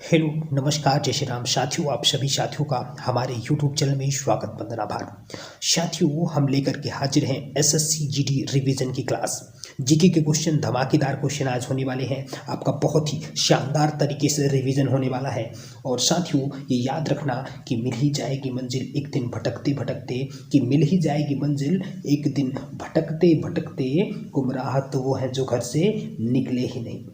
Hello नमस्कार जय श्री राम साथियों, आप सभी साथियों का हमारे YouTube चैनल में स्वागत वंदना आभार। साथियों, हम लेकर के हाजिर हैं एसएससी जीडी रिवीजन की क्लास। जीके के क्वेश्चन, धमाकेदार क्वेश्चन आज होने वाले हैं। आपका बहुत ही शानदार तरीके से रिवीजन होने वाला है। और साथियों, ये याद रखना कि मिल ही जाएगी मंजिल एक दिन भटकते भटकते, कि मिल ही जाएगी मंजिल एक दिन भटकते भटकते, गुमराह तो वो है जो घर से निकले ही नहीं।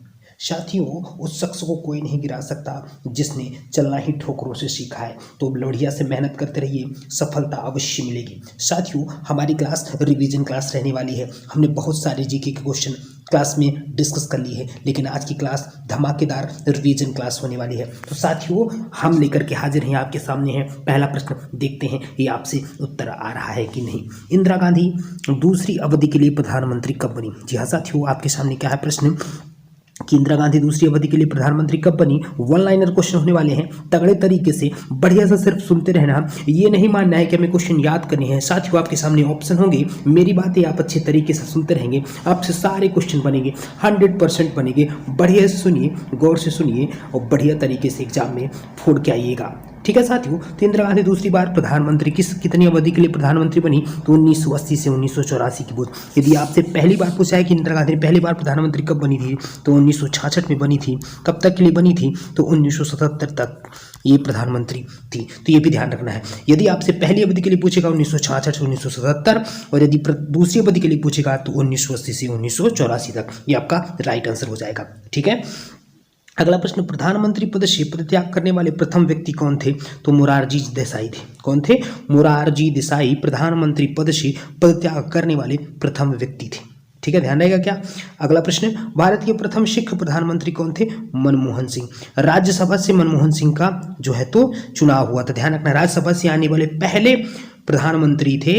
साथियों, उस शख्स को कोई नहीं गिरा सकता जिसने चलना ही ठोकरों से सीखा है। तो बढ़िया से मेहनत करते रहिए, सफलता अवश्य मिलेगी। साथियों, हमारी क्लास रिवीजन क्लास रहने वाली है। हमने बहुत सारे जीके के क्वेश्चन क्लास में डिस्कस कर लिए है, लेकिन आज की क्लास धमाकेदार रिवीजन क्लास होने वाली है। तो साथियों, हम लेकर के हाजिर हैं, आपके सामने है पहला प्रश्न। देखते हैं ये आपसे उत्तर आ रहा है कि नहीं। इंदिरा गांधी दूसरी अवधि के लिए प्रधानमंत्री कब बनी? जी हाँ साथियों, आपके सामने क्या है प्रश्न कि इंदिरा गांधी दूसरी अवधि के लिए प्रधानमंत्री कब बनी। वन लाइनर क्वेश्चन होने वाले हैं, तगड़े तरीके से बढ़िया से सिर्फ सुनते रहना। ये नहीं मानना है कि हमें क्वेश्चन याद करने हैं। साथियों, आपके सामने ऑप्शन होंगे, मेरी बातें आप अच्छे तरीके से सुनते रहेंगे, आपसे सारे क्वेश्चन बनेंगे, 100% बनेंगे। बढ़िया से सुनिए, गौर से सुनिए और बढ़िया तरीके से एग्जाम में फोड़ के आइएगा। ठीक है साथियों, तो इंदिरा गांधी दूसरी बार प्रधानमंत्री कितनी अवधि के लिए प्रधानमंत्री बनी? तो 1980 से 1984 की बोध। यदि आपसे पहली बार पूछा है कि इंदिरा गांधी पहली बार प्रधानमंत्री कब बनी थी, तो 1966 में बनी थी। कब तक के लिए बनी थी? तो 1977 तक ये प्रधानमंत्री थी। तो ये भी ध्यान रखना है। यदि आपसे पहली अवधि के लिए पूछेगा 1966 से 1977, और यदि दूसरी अवधि के लिए पूछेगा तो 1980 से 1984 तक। ये आपका राइट आंसर हो जाएगा। ठीक है, अगला प्रश्न, प्रधानमंत्री पद से पदत्याग करने वाले प्रथम व्यक्ति कौन थे? तो मोरारजी देसाई थे। कौन थे? मोरारजी देसाई प्रधानमंत्री पद से पदत्याग करने वाले प्रथम व्यक्ति थे। ठीक है, ध्यान रहेगा क्या। अगला प्रश्न, भारत के प्रथम सिख प्रधानमंत्री कौन थे? मनमोहन सिंह। राज्यसभा से मनमोहन सिंह का जो है तो चुनाव हुआ था। ध्यान रखना, राज्यसभा से आने वाले पहले प्रधानमंत्री थे,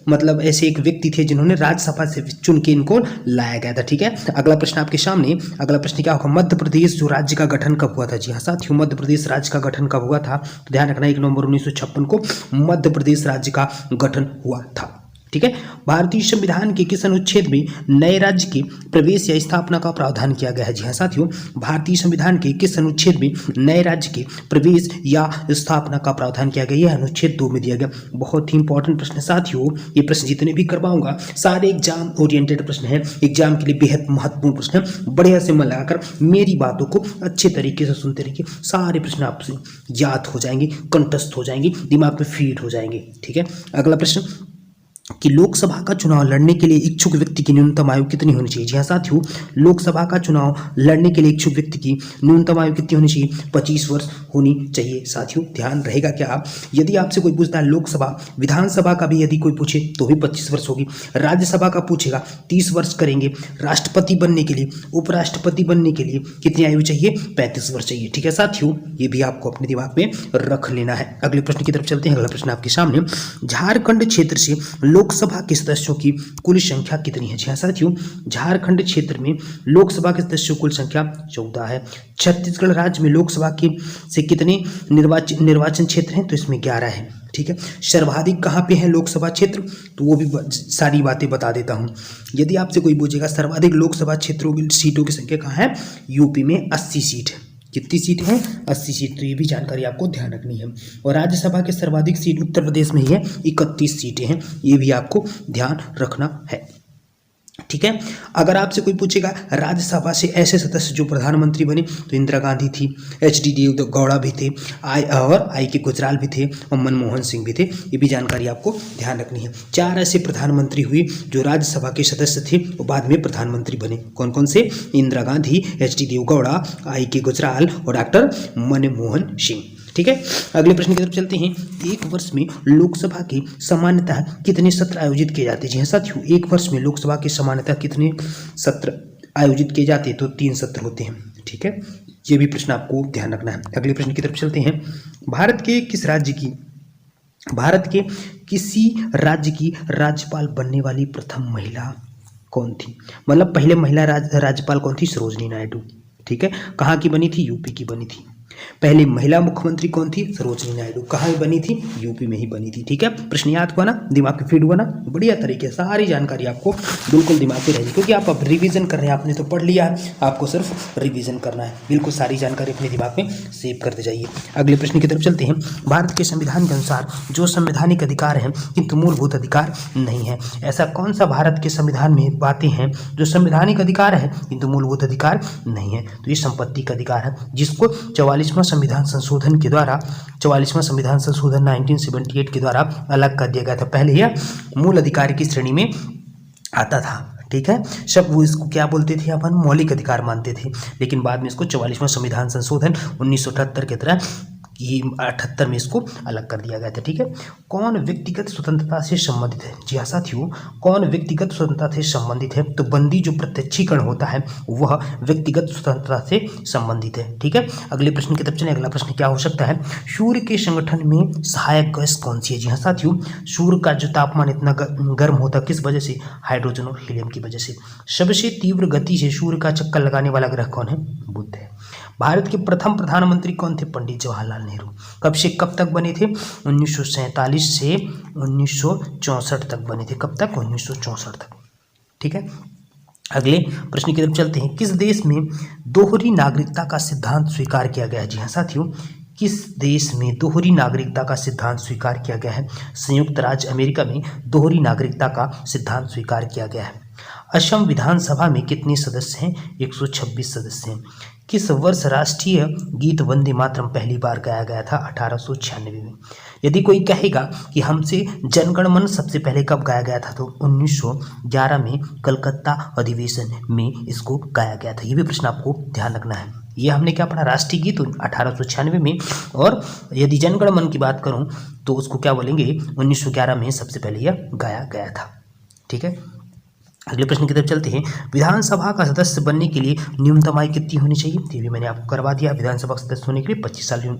मतलब ऐसे एक व्यक्ति थे जिन्होंने राज्यसभा से चुन के इनको लाया गया था। ठीक है, अगला प्रश्न आपके सामने, अगला प्रश्न क्या होगा? मध्य प्रदेश जो राज्य का गठन कब हुआ था? जी हाँ साथियों, मध्य प्रदेश राज्य का गठन कब हुआ था? तो ध्यान रखना, 1 नवंबर 1956 को मध्य प्रदेश राज्य का गठन हुआ था। ठीक है, भारतीय संविधान के किस अनुच्छेद में नए राज्य के प्रवेश या स्थापना का प्रावधान किया गया है? जी हाँ साथियों, भारतीय संविधान के किस अनुच्छेद में नए राज्य के प्रवेश या स्थापना का प्रावधान किया गया? यह अनुच्छेद 2 में दिया गया। बहुत ही इंपॉर्टेंट प्रश्न है साथियों। ये प्रश्न जितने भी करवाऊंगा सारे एग्जाम ओरिएंटेड प्रश्न है, एग्जाम के लिए बेहद महत्वपूर्ण प्रश्न है। बढ़िया से मन लगाकर मेरी बातों को अच्छे तरीके से सुनते रहिए, सारे प्रश्न आपसे याद हो जाएंगे, कंठस्थ हो जाएंगे, दिमाग में फीड हो जाएंगे। ठीक है, अगला प्रश्न कि लोकसभा का चुनाव लड़ने के लिए इच्छुक व्यक्ति की न्यूनतम आयु कितनी होनी चाहिए? जी हाँ साथियों, लोकसभा का चुनाव लड़ने के लिए इच्छुक व्यक्ति की न्यूनतम आयु कितनी होनी चाहिए? 25 वर्ष होनी चाहिए। साथियों, ध्यान रहेगा क्या, यदि आपसे कोई पूछता है लोकसभा, विधानसभा का भी यदि कोई पूछे तो भी 25 वर्ष होगी। राज्यसभा का पूछेगा 30 वर्ष करेंगे। राष्ट्रपति बनने के लिए, उपराष्ट्रपति बनने के लिए कितनी आयु चाहिए? 35 वर्ष चाहिए। ठीक है साथियों, ये भी आपको अपने दिमाग में रख लेना है। अगले प्रश्न की तरफ चलते हैं। अगला प्रश्न आपके सामने, झारखंड क्षेत्र से लोकसभा के सदस्यों की कुल संख्या कितनी है? जी हाँ साथियों, झारखंड क्षेत्र में लोकसभा के सदस्यों की कुल संख्या 14 है। छत्तीसगढ़ राज्य में लोकसभा के से कितने निर्वाचन क्षेत्र हैं? तो इसमें 11 है। ठीक है, सर्वाधिक कहाँ पे है लोकसभा क्षेत्र? तो वो भी सारी बातें बता देता हूँ। यदि आपसे कोई पूछेगा सर्वाधिक लोकसभा क्षेत्रों की सीटों की संख्या कहाँ है? यूपी में 80 सीट है। कितनी सीट है? 80 सीट। तो ये भी जानकारी आपको ध्यान रखनी है। और राज्यसभा के सर्वाधिक सीट उत्तर प्रदेश में ही है, 31 सीटें हैं। ये भी आपको ध्यान रखना है। ठीक है, अगर आपसे कोई पूछेगा राज्यसभा से ऐसे सदस्य जो प्रधानमंत्री बने, तो इंदिरा गांधी थी, एच.डी. देवगौड़ा भी थे, आई के गुजराल भी थे और मनमोहन सिंह भी थे। ये भी जानकारी आपको ध्यान रखनी है। 4 ऐसे प्रधानमंत्री हुए जो राज्यसभा के सदस्य थे और बाद में प्रधानमंत्री बने। कौन कौन से? इंदिरा गांधी, एच.डी. देवगौड़ा, आई के गुजराल और डॉक्टर मनमोहन सिंह। ठीक है, अगले प्रश्न की तरफ चलते हैं। एक वर्ष में लोकसभा के सामान्यतः कितने सत्र आयोजित किए जाते हैं? जी हाँ साथियों, एक वर्ष में लोकसभा के सामान्यतः कितने सत्र आयोजित किए जाते हैं? तो 3 सत्र होते हैं। ठीक है, ये भी प्रश्न आपको ध्यान रखना है। अगले प्रश्न की तरफ चलते हैं। भारत के किसी राज्य की राज्यपाल बनने वाली प्रथम महिला कौन थी? मतलब पहले महिला राज्यपाल कौन थी? सरोजनी नायडू। ठीक है, कहाँ की बनी थी? यूपी की बनी थी। पहली महिला मुख्यमंत्री कौन थी? सरोजिनी नायडू। कहाँ बनी थी? यूपी में ही बनी थी। ठीक है, प्रश्न याद हुआ ना, दिमाग में फीड हुआ ना, बढ़िया तरीके से सारी जानकारी आपको बिल्कुल दिमाग में रहेगी, क्योंकि आप अब रिवीजन कर रहे हैं, आपने तो पढ़ लिया है, आपको सिर्फ रिवीजन करना है। बिल्कुल सारी जानकारी अपने दिमाग में सेव करते जाइए। अगले प्रश्न की तरफ चलते हैं। भारत के संविधान के अनुसार जो संवैधानिक अधिकार हैं किंतु मूलभूत अधिकार नहीं है, ऐसा कौन सा भारत के संविधान में बातें हैं जो संवैधानिक अधिकार है किंतु मूलभूत अधिकार नहीं है? तो ये संपत्ति का अधिकार है, जिसको 44वां संविधान संशोधन के द्वारा 44वां संविधान संशोधन 1978 के द्वारा अलग कर दिया गया था। पहले यह मूल अधिकार की श्रेणी में आता था। ठीक है, सब वो इसको क्या बोलते थे, अपन मौलिक अधिकार मानते थे, लेकिन बाद में इसको 44वां संविधान संशोधन 1978 के तरह कि 78 में इसको अलग कर दिया गया था। ठीक है, कौन व्यक्तिगत स्वतंत्रता से संबंधित है? जी हाँ साथियों, कौन व्यक्तिगत स्वतंत्रता से संबंधित है? तो बंदी जो प्रत्यक्षीकरण होता है वह व्यक्तिगत स्वतंत्रता से संबंधित है। ठीक है, अगले प्रश्न की तरफ चलें। अगला प्रश्न क्या हो सकता है? सूर्य के संगठन में सहायक गैस कौन सी है? जी हाँ साथियों, सूर्य का जो तापमान इतना गर्म होता है किस वजह से? हाइड्रोजन और हीलियम की वजह से। सबसे तीव्र गति से सूर्य का चक्कर लगाने वाला ग्रह कौन है? बुध है। भारत के प्रथम प्रधानमंत्री कौन थे? पंडित जवाहरलाल नेहरू। कब से कब तक बने थे? 1947 से 1964 तक बने थे। कब तक? 1964 तक। ठीक है, अगले प्रश्न की तरफ चलते हैं। किस देश में दोहरी नागरिकता का सिद्धांत स्वीकार किया गया है? जी हाँ साथियों, किस देश में दोहरी नागरिकता का सिद्धांत स्वीकार किया गया है? संयुक्त राज्य अमेरिका में दोहरी नागरिकता का सिद्धांत स्वीकार किया गया है। असम विधानसभा में कितने सदस्य हैं? 126 सदस्य हैं। किस वर्ष राष्ट्रीय गीत वंदे मातरम पहली बार गाया गया था? 1896 में। यदि कोई कहेगा कि हमसे जनगण मन सबसे पहले कब गाया गया था, तो 1911 में कलकत्ता अधिवेशन में इसको गाया गया था। ये भी प्रश्न आपको ध्यान रखना है। ये हमने क्या पढ़ा? राष्ट्रीय गीत 1896 में, और यदि जनगण मन की बात करूं तो उसको क्या बोलेंगे? 1911 में सबसे पहले यह गाया गया था। ठीक है, अगले प्रश्न की तरफ चलते हैं। विधानसभा का सदस्य बनने के लिए न्यूनतम आयु कितनी होनी चाहिए? ये भी मैंने आपको करवा दिया। विधानसभा का सदस्य होने के लिए 25 साल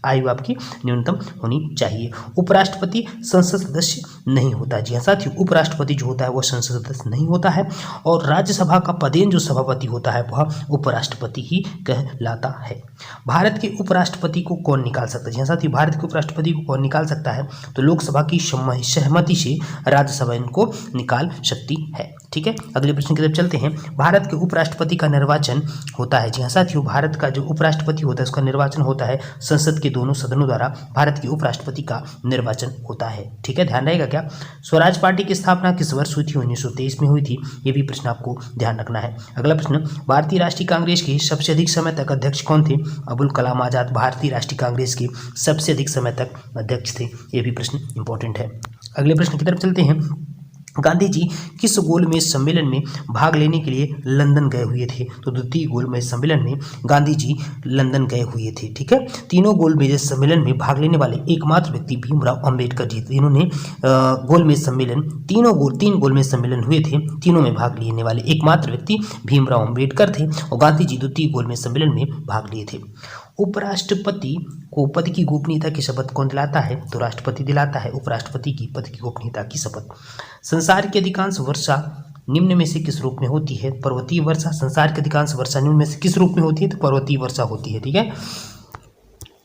आयु आपकी न्यूनतम होनी चाहिए। उपराष्ट्रपति संसद सदस्य नहीं होता। जी हाँ साथियों, उपराष्ट्रपति जो होता है वह संसद सदस्य नहीं होता है, और राज्यसभा का पदेन जो सभापति होता है वह उपराष्ट्रपति ही कहलाता है। भारत के उपराष्ट्रपति को कौन निकाल सकता है? जी हाँ साथियों, भारत के उपराष्ट्रपति को कौन निकाल सकता है? तो लोकसभा की सहमति से राज्यसभा इनको निकाल सकती है। ठीक है, अगले प्रश्न की तरफ चलते हैं। भारत के उपराष्ट्रपति का निर्वाचन होता है। जी हाँ साथियों, भारत का जो उपराष्ट्रपति होता है उसका निर्वाचन होता है संसद के दोनों सदनों द्वारा। भारत के उपराष्ट्रपति का निर्वाचन होता है। ठीक है, ध्यान रहेगा क्या? स्वराज पार्टी की स्थापना किस वर्ष हुई थी? 1923 में हुई थी। ये भी प्रश्न आपको ध्यान रखना है। अगला प्रश्न, भारतीय राष्ट्रीय कांग्रेस के सबसे अधिक समय तक अध्यक्ष कौन थे? अबुल कलाम आजाद भारतीय राष्ट्रीय कांग्रेस के सबसे अधिक समय तक अध्यक्ष थे। ये भी प्रश्न इंपॉर्टेंट है। अगले प्रश्न की तरफ चलते हैं। गांधी जी किस गोलमेज सम्मेलन में भाग लेने के लिए लंदन गए हुए थे? तो द्वितीय गोलमेज सम्मेलन में गांधी जी लंदन गए हुए थे। ठीक है, तीनों गोलमेज सम्मेलन में भाग लेने वाले एकमात्र व्यक्ति भीमराव अंबेडकर जी थे। इन्होंने गोलमेज सम्मेलन तीन गोलमेज सम्मेलन हुए थे, तीनों में भाग लेने वाले एकमात्र व्यक्ति भीमराव अंबेडकर थे, और गांधी जी द्वितीय गोलमेज सम्मेलन में भाग लिए थे। उपराष्ट्रपति को पद की गोपनीयता की शपथ कौन दिलाता है? तो राष्ट्रपति दिलाता है उपराष्ट्रपति की पद की गोपनीयता की शपथ। संसार की अधिकांश वर्षा निम्न में से किस रूप में होती है? पर्वतीय वर्षा। संसार की अधिकांश वर्षा निम्न में से किस रूप में होती है? तो पर्वतीय वर्षा होती है। ठीक है,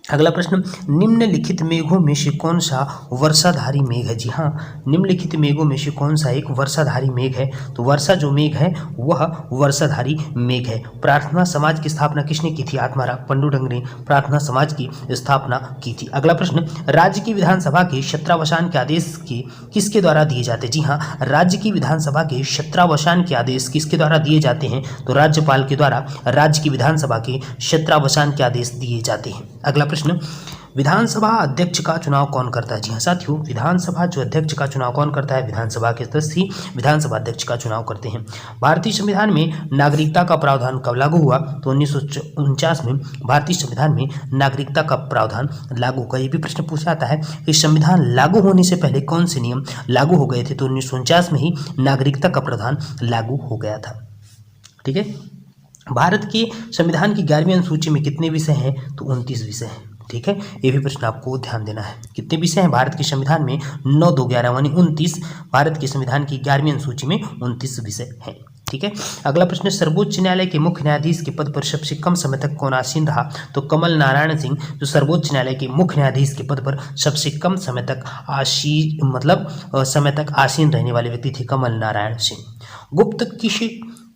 अगला प्रश्न, निम्नलिखित मेघों में से कौन सा वर्षाधारी मेघ है? जी हाँ, निम्नलिखित मेघों में से कौन सा एक वर्षाधारी मेघ है? तो वर्षा जो मेघ है वह वर्षाधारी मेघ है। प्रार्थना समाज की स्थापना किसने की थी? आत्माराम पंडुरंग ने प्रार्थना समाज की स्थापना की थी। अगला प्रश्न, राज्य की विधानसभा के क्षत्रावसान के आदेश के किसके द्वारा दिए जाते हैं? जी हाँ, राज्य की विधानसभा के क्षत्रावसान के आदेश किसके द्वारा दिए जाते हैं? तो राज्यपाल के द्वारा राज्य की विधानसभा के क्षत्रावसान के आदेश दिए जाते हैं। अगला प्रश्न, विधानसभा अध्यक्ष का चुनाव कौन करता है? जी हाँ साथियों, विधानसभा जो अध्यक्ष का चुनाव कौन करता है? विधानसभा के सदस्य ही विधानसभा अध्यक्ष का चुनाव करते हैं। भारतीय संविधान में नागरिकता का प्रावधान कब लागू हुआ? तो 1949 में भारतीय संविधान में नागरिकता का प्रावधान लागू हुआ। ये भी प्रश्न पूछा जाता है कि संविधान लागू होने से पहले कौन से नियम लागू हो गए थे? तो 1949 में ही नागरिकता का प्रावधान लागू हो गया था। ठीक है, भारत के संविधान की 11वीं अनुसूची में कितने विषय हैं? तो 29 विषय हैं। ठीक है, ये भी प्रश्न आपको ध्यान देना है। कितने विषय हैं भारत के संविधान में? 9 2 11 यानी 29। भारत के संविधान की 11वीं अनुसूची में 29 विषय हैं। ठीक है। अगला प्रश्न, सर्वोच्च न्यायालय के मुख्य न्यायाधीश के पद पर सबसे कम समय तक कौन आसीन रहा? तो कमल नारायण सिंह जो सर्वोच्च न्यायालय के मुख्य न्यायाधीश के पद पर सबसे कम समय तक समय तक आसीन रहने वाले व्यक्ति थे कमल नारायण सिंह। गुप्त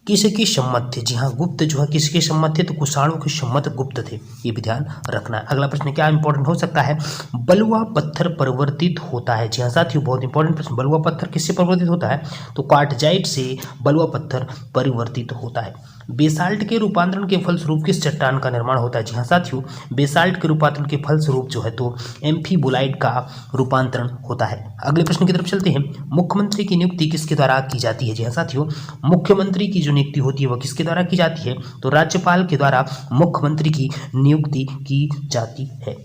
किसके सम्मत थे? जी हाँ, गुप्त जो है किसके सम्मत थे? तो कुषाणों के सम्मत गुप्त थे, ये भी ध्यान रखना है। अगला प्रश्न क्या इंपॉर्टेंट हो सकता है? बलुआ पत्थर परिवर्तित होता है। जी हाँ साथियों, बहुत इंपॉर्टेंट प्रश्न। बलुआ पत्थर किससे परिवर्तित होता है? तो क्वार्टजाइट से बलुआ पत्थर परिवर्तित होता है। बेसाल्ट के रूपांतरण के फलस्वरूप किस चट्टान का निर्माण होता है? जी हाँ साथियों, बेसाल्ट के रूपांतरण के फलस्वरूप जो है तो एम्फीबोलाइट का रूपांतरण होता है। अगले प्रश्न की तरफ चलते हैं। मुख्यमंत्री की नियुक्ति किसके द्वारा की जाती है? जी हाँ साथियों, मुख्यमंत्री की जो नियुक्ति होती है वह किसके द्वारा की जाती है? तो राज्यपाल के द्वारा मुख्यमंत्री की नियुक्ति की जाती है।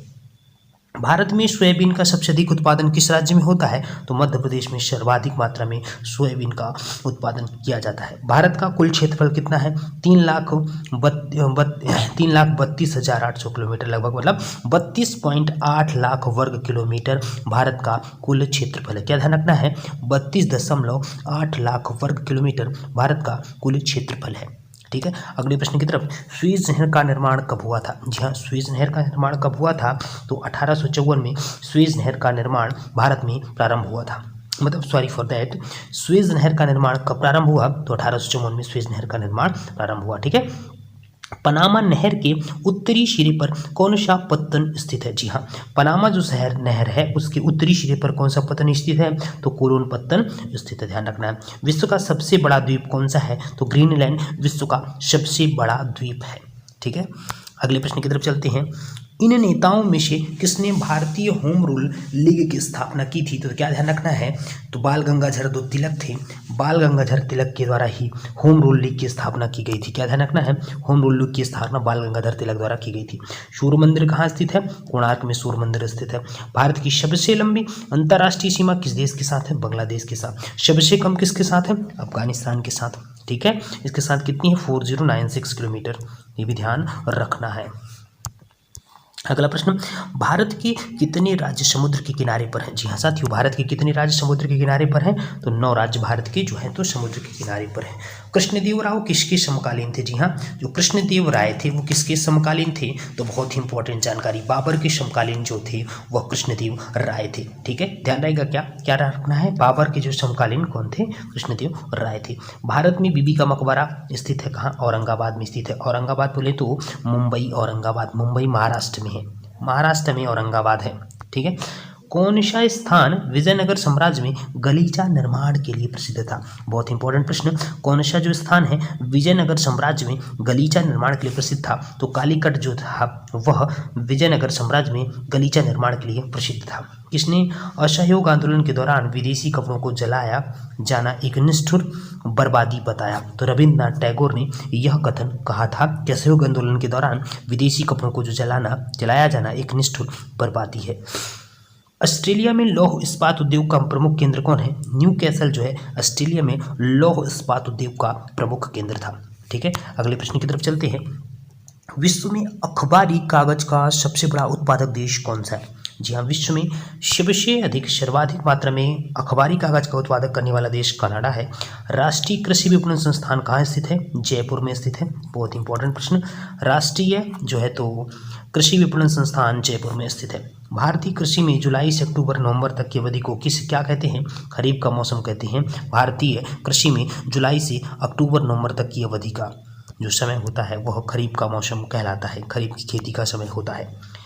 भारत में सोयाबीन का सबसे अधिक उत्पादन किस राज्य में होता है? तो मध्य प्रदेश में सर्वाधिक मात्रा में सोयाबीन का उत्पादन किया जाता है। भारत का कुल क्षेत्रफल कितना है? 3,32,800 किलोमीटर लगभग, मतलब 32.8 लाख वर्ग किलोमीटर भारत का कुल क्षेत्रफल है। क्या ध्यान रखना है? 32.8 लाख वर्ग किलोमीटर भारत का कुल क्षेत्रफल है। ठीक है। अगले प्रश्न की तरफ, स्वेज नहर का निर्माण कब हुआ था? जी हाँ, स्वेज नहर का निर्माण कब हुआ था? तो 1854 में स्वेज नहर का निर्माण भारत में प्रारंभ हुआ था। मतलब सॉरी फॉर दैट, स्वेज नहर का निर्माण कब प्रारंभ हुआ? तो 1854 में स्वेज नहर का निर्माण प्रारंभ हुआ। ठीक है। पनामा नहर के उत्तरी सिरे पर कौन सा पत्तन स्थित है? जी हाँ, पनामा जो शहर नहर है उसके उत्तरी सिरे पर कौन सा पत्तन स्थित है? तो कोलोन पत्तन स्थित है, ध्यान रखना है। विश्व का सबसे बड़ा द्वीप कौन सा है? तो ग्रीनलैंड विश्व का सबसे बड़ा द्वीप है। ठीक है। अगले प्रश्न की तरफ चलते हैं। इन नेताओं में से किसने भारतीय होम रूल लीग की स्थापना की थी? तो क्या ध्यान रखना है? तो बाल गंगाधर जो तिलक थे, बाल गंगाधर तिलक के द्वारा ही होम रूल लीग की स्थापना की गई थी। क्या ध्यान रखना है? होम रूल लीग की स्थापना बाल गंगाधर तिलक द्वारा की गई थी। सूर्य मंदिर कहाँ स्थित है? कोणार्क में सूर्य मंदिर स्थित है। भारत की सबसे लंबी अंतर्राष्ट्रीय सीमा किस देश के साथ है? बांग्लादेश के साथ। सबसे कम किसके साथ है? अफगानिस्तान के साथ। ठीक है। इसके साथ कितनी है? 4096 किलोमीटर, ये भी ध्यान रखना है। अगला प्रश्न, भारत के कितने राज्य समुद्र के किनारे पर हैं? जी हाँ साथियों, भारत के कितने राज्य समुद्र के किनारे पर हैं? तो 9 राज्य भारत के जो हैं तो समुद्र के किनारे पर हैं। कृष्णदेव राव किसके समकालीन थे? जी हाँ, जो कृष्णदेव राय थे वो किसके समकालीन थे? तो बहुत ही इंपॉर्टेंट जानकारी, बाबर के समकालीन जो थे वह कृष्णदेव राय थे। ठीक है, ध्यान रहेगा। क्या क्या रखना है? बाबर के जो समकालीन कौन थे? कृष्णदेव राय थे। भारत में बीबी का मकबरा स्थित है कहाँ? औरंगाबाद में स्थित है। औरंगाबाद बोले तो मुंबई औरंगाबाद, मुंबई महाराष्ट्र में है, महाराष्ट्र में औरंगाबाद है। ठीक है। कौन सा स्थान विजयनगर साम्राज्य में गलीचा निर्माण के लिए प्रसिद्ध था? बहुत इंपॉर्टेंट प्रश्न। कौन सा जो स्थान है विजयनगर साम्राज्य में गलीचा निर्माण के लिए प्रसिद्ध था? तो कालीकट जो था वह विजयनगर साम्राज्य में गलीचा निर्माण के लिए प्रसिद्ध था। किसने असहयोग आंदोलन के दौरान विदेशी कपड़ों को जलाया जाना एक निष्ठुर बर्बादी बताया? तो रविन्द्रनाथ टैगोर ने यह कथन कहा था कि असहयोग आंदोलन के दौरान विदेशी कपड़ों को जो जलाया जाना एक निष्ठुर बर्बादी है। ऑस्ट्रेलिया में लौह इस्पात उद्योग का प्रमुख केंद्र कौन है? न्यू कैसल जो है ऑस्ट्रेलिया में लौह इस्पात उद्योग का प्रमुख केंद्र था। ठीक है। अगले प्रश्न की तरफ चलते हैं। विश्व में अखबारी कागज का सबसे बड़ा उत्पादक देश कौन सा है? जी हाँ, विश्व में सबसे अधिक सर्वाधिक मात्रा में अखबारी कागज का उत्पादक करने वाला देश कनाडा है। राष्ट्रीय कृषि विपणन संस्थान कहाँ स्थित है? जयपुर में स्थित है। बहुत इंपॉर्टेंट प्रश्न। राष्ट्रीय जो है तो कृषि विपणन संस्थान जयपुर में स्थित है। भारतीय कृषि में जुलाई से अक्टूबर नवंबर तक की अवधि को क्या कहते हैं? खरीफ का मौसम कहते हैं। भारतीय कृषि में जुलाई से अक्टूबर नवंबर तक की अवधि का जो समय होता है वह खरीफ का मौसम कहलाता है, खरीफ की खेती का समय होता है।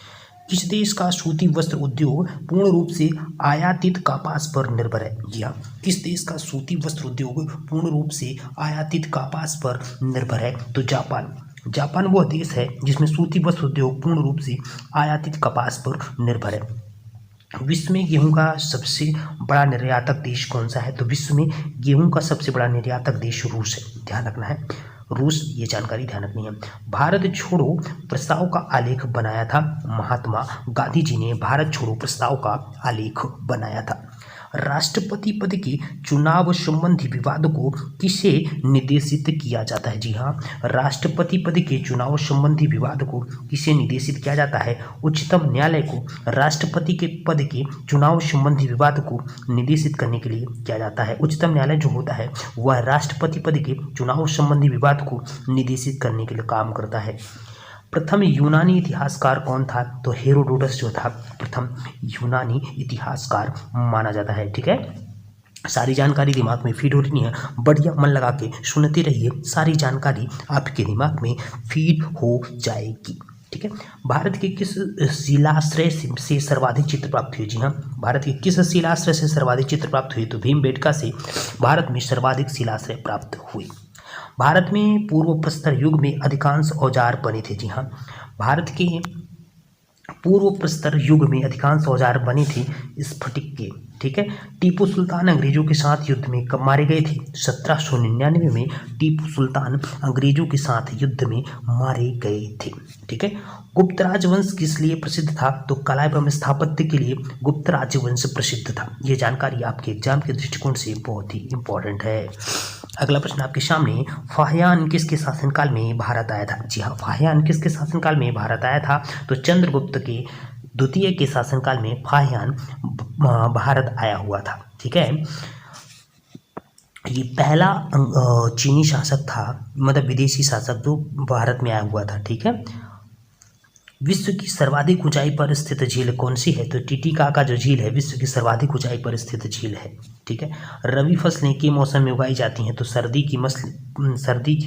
किस देश का सूती वस्त्र उद्योग पूर्ण रूप से आयातित कपास पर निर्भर है? जी हाँ, किस देश का सूती वस्त्र उद्योग पूर्ण रूप से आयातित कपास पर निर्भर है? तो जापान। जापान वह देश है जिसमें सूती वस्त्र उद्योग पूर्ण रूप से आयातित कपास पर निर्भर है। विश्व में गेहूं का सबसे बड़ा निर्यातक देश कौन सा है? तो विश्व में गेहूं का सबसे बड़ा निर्यातक देश रूस है, ध्यान रखना है, रूस, ये जानकारी ध्यान रखनी है। भारत छोड़ो प्रस्ताव का आलेख बनाया था महात्मा गांधी जी ने, भारत छोड़ो प्रस्ताव का आलेख बनाया था। राष्ट्रपति पद के चुनाव संबंधी विवाद को किसे निर्देशित किया जाता है? जी हाँ, राष्ट्रपति पद के चुनाव संबंधी विवाद को किसे निर्देशित किया जाता है? उच्चतम न्यायालय को राष्ट्रपति के पद के चुनाव संबंधी विवाद को निर्देशित करने के लिए किया जाता है। उच्चतम न्यायालय जो होता है वह राष्ट्रपति पद के चुनाव संबंधी विवाद को निर्देशित करने के लिए काम करता है। प्रथम यूनानी इतिहासकार कौन था? तो हेरोडोटस जो था प्रथम यूनानी इतिहासकार माना जाता है। ठीक है, सारी जानकारी दिमाग में फीड हो रही है, बढ़िया मन लगा के सुनते रहिए, सारी जानकारी आपके दिमाग में फीड हो जाएगी। ठीक है, भारत के किस शिलाश्रय से सर्वाधिक चित्र प्राप्त हुए? जी हाँ, भारत के किस शिलाश्रय से सर्वाधिक चित्र प्राप्त हुए? तो भीमबेटका से भारत में सर्वाधिक शिलाश्रय प्राप्त हुए। भारत में पूर्व प्रस्तर युग में अधिकांश औजार बने थे। जी हाँ, भारत के पूर्व प्रस्तर युग में अधिकांश औजार बने थे स्फटिक के। ठीक है, टीपू सुल्तान अंग्रेजों के साथ युद्ध में कब मारे गए थे? 1799 में टीपू सुल्तान अंग्रेजों के साथ युद्ध में मारे गए थे। ठीक है, गुप्त राजवंश किस लिए प्रसिद्ध था? तो कला एवं स्थापत्य के लिए गुप्त राजवंश प्रसिद्ध था। ये जानकारी आपके एग्जाम के दृष्टिकोण से बहुत ही इंपॉर्टेंट है। अगला प्रश्न आपके सामने, फाहियान किसके शासनकाल में भारत आया था? जी हाँ, फाहियान किसके शासनकाल में भारत आया था? तो चंद्रगुप्त के द्वितीय के शासनकाल में फाहियान भारत आया हुआ था। ठीक है, ये पहला चीनी शासक था, मतलब विदेशी शासक जो भारत में आया हुआ था। ठीक है, विश्व की सर्वाधिक ऊंचाई पर स्थित झील कौन सी है? तो टिटिकाका जो झील है विश्व की सर्वाधिक ऊंचाई पर स्थित झील है। ठीक है, रबी फसलें के मौसम में उगाई जाती हैं? तो सर्दी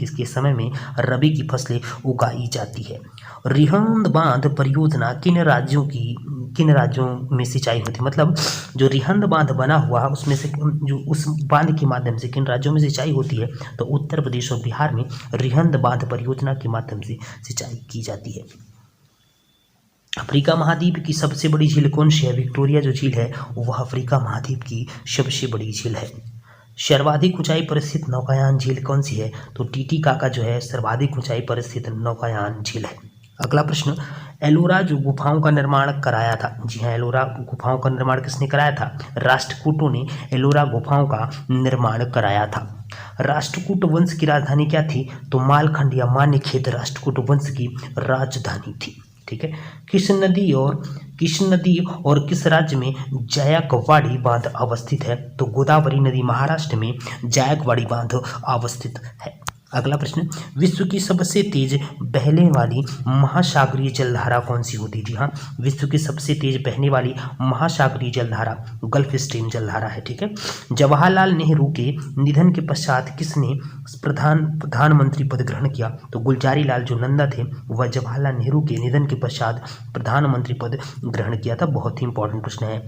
के समय में रबी की फसलें उगाई जाती है। रिहंद बांध परियोजना किन राज्यों में सिंचाई होती? मतलब जो रिहंद बांध बना हुआ उसमें से जो उस बांध के माध्यम से किन राज्यों में सिंचाई होती है? तो उत्तर प्रदेश और बिहार में रिहंद बांध परियोजना के माध्यम से सिंचाई की जाती है। अफ्रीका महाद्वीप की सबसे बड़ी झील कौन सी है? विक्टोरिया जो झील है वह अफ्रीका महाद्वीप की सबसे बड़ी झील है। सर्वाधिक ऊंचाई पर स्थित नौकायान झील कौन सी है? तो टिटिकाका जो है सर्वाधिक ऊंचाई पर स्थित नौकायान झील है। अगला प्रश्न, एलोरा जो गुफाओं का निर्माण कराया था? जी हाँ, एलोरा गुफाओं का निर्माण किसने कराया था? राष्ट्रकूटों ने एलोरा गुफाओं का निर्माण कराया था। राष्ट्रकूट वंश की राजधानी क्या थी? तो मालखंड या मान्यखेत राष्ट्रकूट वंश की राजधानी थी। ठीक है, किस नदी और किस राज्य में जायकवाड़ी बांध अवस्थित है? तो गोदावरी नदी महाराष्ट्र में जायकवाड़ी बांध अवस्थित है। अगला प्रश्न, विश्व की सबसे तेज बहने वाली महासागरीय जलधारा कौन सी होती है? जी हाँ, विश्व की सबसे तेज बहने वाली महासागरीय जलधारा गल्फ स्ट्रीम जलधारा है। ठीक है, जवाहरलाल नेहरू के निधन के पश्चात किसने प्रधानमंत्री पद ग्रहण किया? तो गुलजारी लाल जो नंदा थे वह जवाहरलाल नेहरू के निधन के पश्चात प्रधानमंत्री पद ग्रहण किया था। बहुत ही इंपॉर्टेंट प्रश्न है।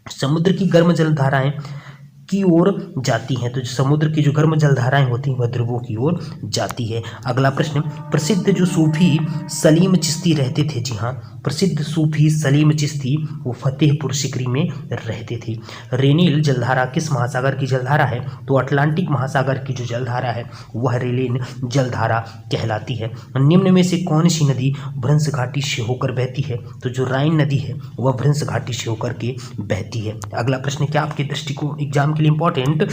समुद्र की गर्म जलधाराएं की ओर जाती हैं? तो समुद्र की जो गर्म जलधाराएं होती हैं वह ध्रुवों की ओर जाती है। अगला प्रश्न, प्रसिद्ध जो सूफी सलीम चिश्ती रहते थे? जी हाँ, प्रसिद्ध सूफी सलीम चिश्ती वो फतेहपुर सिकरी में रहते थे। रेनिल जलधारा किस महासागर की जलधारा है? तो अटलांटिक महासागर की जो जलधारा है वह रेनिल जलधारा कहलाती है। निम्न में से कौन सी नदी भ्रंश घाटी से होकर बहती है? तो जो राइन नदी है वह भ्रंश घाटी से होकर के बहती है। अगला प्रश्न क्या आपके दृष्टिकोण एग्जाम के लिए इंपॉर्टेंट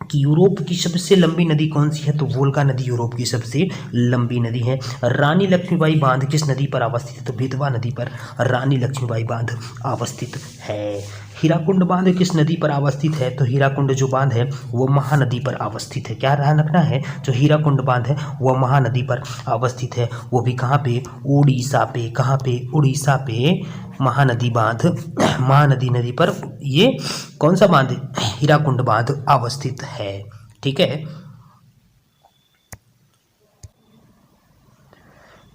कि यूरोप की सबसे लंबी नदी कौन सी है? तो वोल्गा नदी यूरोप की सबसे लंबी नदी है। रानी लक्ष्मीबाई बांध किस नदी पर अवस्थित है? तो बेतवा नदी पर रानी लक्ष्मीबाई बांध अवस्थित है। हीराकुंड बांध किस नदी पर अवस्थित है? तो हीराकुंड जो बांध है वो महानदी पर अवस्थित है। क्या ध्यान रखना है, जो हीराकुंड बांध है वह महानदी पर अवस्थित है। वो भी कहाँ पे? उड़ीसा पे। कहाँ पे? उड़ीसा पे महानदी बांध, महानदी नदी पर ये कौन सा बांध? हीराकुंड बांध अवस्थित है। ठीक है,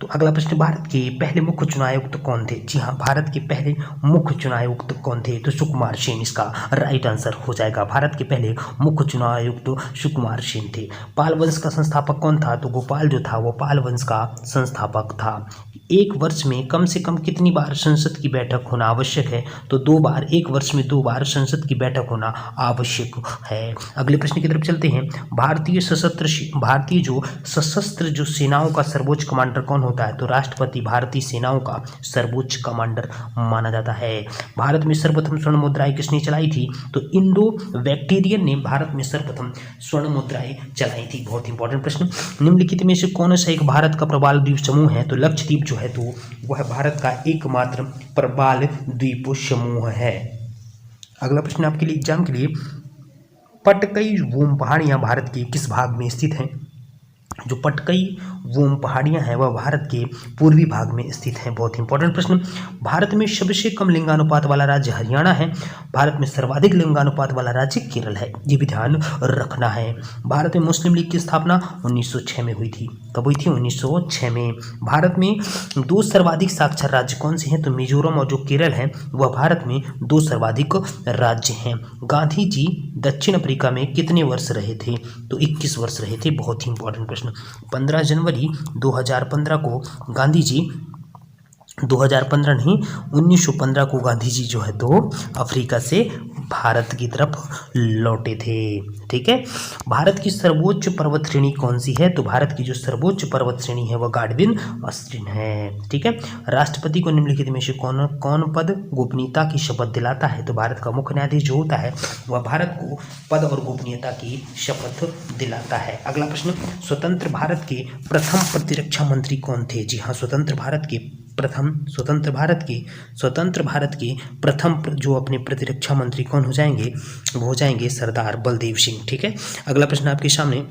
तो अगला प्रश्न, भारत के पहले मुख्य चुनाव आयुक्त कौन थे? जी हाँ, भारत के पहले मुख्य चुनाव आयुक्त कौन थे? तो सुकुमार सेन इसका राइट आंसर हो जाएगा। भारत के पहले मुख्य चुनाव आयुक्त सुकुमार सेन थे। पाल वंश का संस्थापक कौन था? तो गोपाल जो था वो पाल वंश का संस्थापक था। एक वर्ष में कम से कम कितनी बार संसद की बैठक होना आवश्यक है? तो 2 बार, एक वर्ष में 2 बार संसद की बैठक होना आवश्यक है। अगले प्रश्न की तरफ चलते हैं। भारतीय सशस्त्र जो सेनाओं का सर्वोच्च कमांडर कौन होता है? तो राष्ट्रपति भारतीय सेनाओं का सर्वोच्च कमांडर माना जाता है। भारत में सर्वप्रथम स्वर्ण मुद्राएं किसने चलाई थी? तो इंडो बैक्टीरियन ने भारत में सर्वप्रथम स्वर्ण मुद्राएं चलाई थी। बहुत इंपॉर्टेंट प्रश्न। निम्नलिखित में से कौन सा एक भारत का प्रबाल द्वीप समूह है? तो लक्षद्वीप जो है तो वह भारत का एकमात्र प्रबाल द्वीप समूह है। अगला प्रश्न आपके लिए एग्जाम के लिए, पटकई वोम पहाड़ियां भारत के किस भाग में स्थित हैं? जो पटकई वोम पहाड़ियां हैं वह भारत के पूर्वी भाग में स्थित हैं। बहुत इंपॉर्टेंट प्रश्न। भारत में सबसे कम लिंगानुपात वाला राज्य हरियाणा है। भारत में सर्वाधिक लिंगानुपात वाला राज्य केरल है। ये भी ध्यान रखना है। भारत में मुस्लिम लीग की स्थापना 1906 में हुई थी। कब हुई थी? 1906 में। भारत में 2 सर्वाधिक साक्षर राज्य कौन से हैं? तो मिजोरम और जो केरल है वह भारत में 2 सर्वाधिक राज्य हैं। गांधी जी दक्षिण अफ्रीका में कितने वर्ष रहे थे? तो 21 वर्ष रहे थे। बहुत ही इंपॉर्टेंट प्रश्न। 15 जनवरी 2015 को गांधी जी 2015 नहीं 1915 को गांधी जी जो है तो अफ्रीका से भारत की तरफ लौटे थे। ठीक है। भारत की सर्वोच्च पर्वत श्रेणी कौन सी है? तो भारत की जो सर्वोच्च पर्वत श्रेणी है वह गार्डविन श्रेणी है। ठीक है। राष्ट्रपति को निम्नलिखित में से कौन कौन पद गोपनीयता की शपथ दिलाता है? तो भारत का मुख्य न्यायाधीश जो होता है वह भारत को पद और गोपनीयता की शपथ दिलाता है। अगला प्रश्न, स्वतंत्र भारत के प्रथम प्रतिरक्षा मंत्री कौन थे? जी हाँ, स्वतंत्र भारत के प्रथम जो अपने प्रतिरक्षा मंत्री कौन हो जाएंगे? वो हो जाएंगे सरदार बलदेव सिंह। ठीक है। अगला प्रश्न आपके सामने,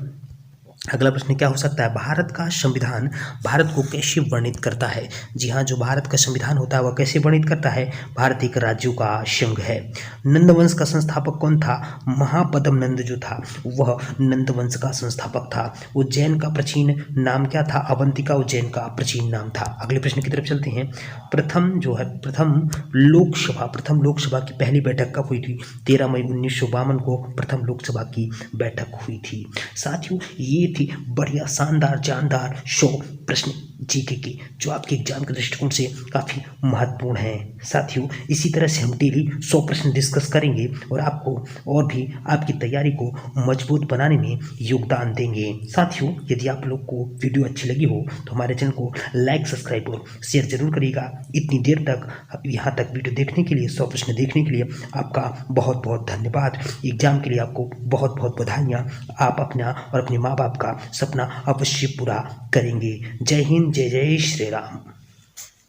अगला प्रश्न क्या हो सकता है? भारत का संविधान भारत को कैसे वर्णित करता है? जी हाँ, जो भारत का संविधान होता है वह कैसे वर्णित करता है? भारत एक राज्यों का संघ है। नंदवंश का संस्थापक कौन था? महापद्म नंद जो था वह नंदवंश का संस्थापक था। उज्जैन का प्राचीन नाम क्या था? अवंतिका उज्जैन का प्राचीन नाम था। अगले प्रश्न की तरफ चलते हैं। प्रथम लोकसभा की पहली बैठक कब हुई थी? 13 मई 1952 को प्रथम लोकसभा की बैठक हुई थी। साथियों, ये थी बढ़िया शानदार जानदार 100 प्रश्न जीके के जो आपके एग्जाम के दृष्टिकोण से काफ़ी महत्वपूर्ण हैं। साथियों, इसी तरह से हम डेली 100 प्रश्न डिस्कस करेंगे और आपको और भी आपकी तैयारी को मजबूत बनाने में योगदान देंगे। साथियों, यदि आप लोग को वीडियो अच्छी लगी हो तो हमारे चैनल को लाइक, सब्सक्राइब और शेयर जरूर करिएगा। इतनी देर तक यहाँ तक वीडियो देखने के लिए, 100 प्रश्न देखने के लिए आपका बहुत बहुत धन्यवाद। एग्जाम के लिए आपको बहुत बहुत बधाइयाँ। आप अपना और अपने माँ बाप का सपना अवश्य पूरा करेंगे। जय हिंद, जय जय श्री राम।